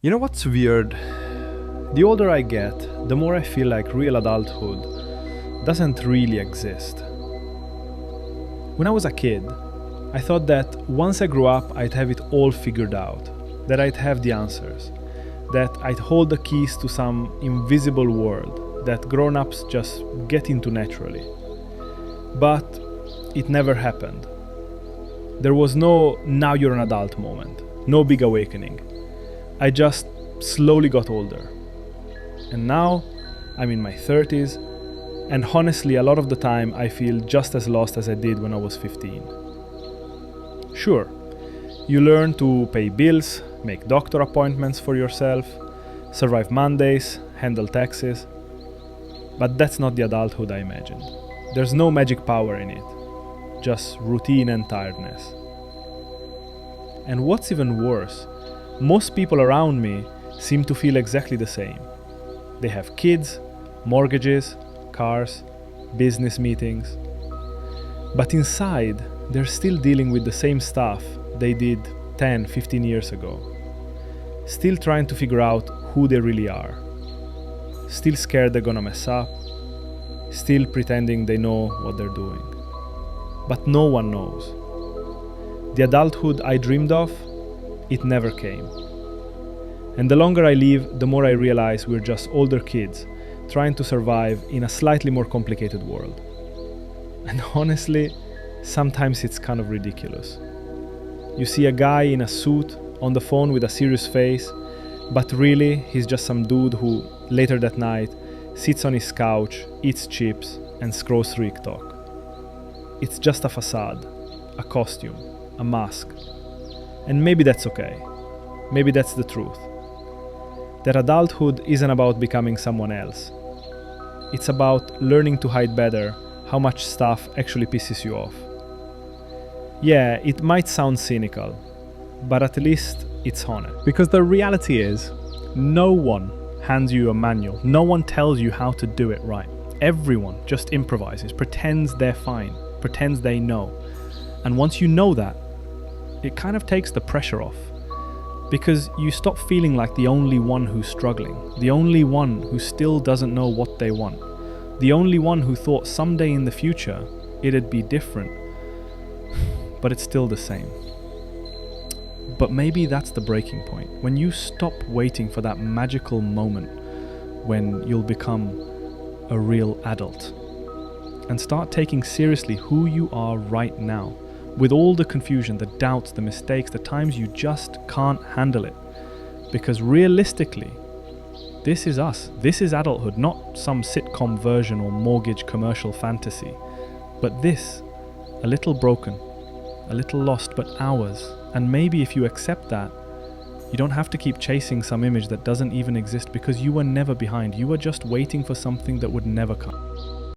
You know what's weird? The older I get, the more I feel like real adulthood doesn't really exist. When I was a kid, I thought that once I grew up, I'd have it all figured out, that I'd have the answers, that I'd hold the keys to some invisible world that grown-ups just get into naturally. But it never happened. There was no "now you're an adult" moment, no big awakening. I just slowly got older. And now I'm in my 30s, and honestly, a lot of the time I feel just as lost as I did when I was 15. Sure, you learn to pay bills, make doctor appointments for yourself, survive Mondays, handle taxes. But that's not the adulthood I imagined. There's no magic power in it, just routine and tiredness. And what's even worse, most people around me seem to feel exactly the same. They have kids, mortgages, cars, business meetings. But inside, they're still dealing with the same stuff they did 10, 15 years ago. Still trying to figure out who they really are. Still scared they're gonna mess up. Still pretending they know what they're doing. But no one knows. The adulthood I dreamed of, it never came. And the longer I live, the more I realize we're just older kids trying to survive in a slightly more complicated world. And honestly, sometimes it's kind of ridiculous. You see a guy in a suit on the phone with a serious face, but really he's just some dude who, later that night, sits on his couch, eats chips, and scrolls through TikTok. It's just a facade, a costume, a mask. And maybe that's okay. Maybe that's the truth. That adulthood isn't about becoming someone else. It's about learning to hide better how much stuff actually pisses you off. Yeah, it might sound cynical, but at least it's honest. Because the reality is, no one hands you a manual. No one tells you how to do it right. Everyone just improvises, pretends they're fine, pretends they know. And once you know that, it kind of takes the pressure off. Because you stop feeling like the only one who's struggling, the only one who still doesn't know what they want, the only one who thought someday in the future it'd be different, but it's still the same. But maybe that's the breaking point, when you stop waiting for that magical moment when you'll become a real adult and start taking seriously who you are right now. With all the confusion, the doubts, the mistakes, the times you just can't handle it. Because realistically, this is us. This is adulthood, not some sitcom version or mortgage commercial fantasy. But this, a little broken, a little lost, but ours. And maybe if you accept that, you don't have to keep chasing some image that doesn't even exist because you were never behind. You were just waiting for something that would never come.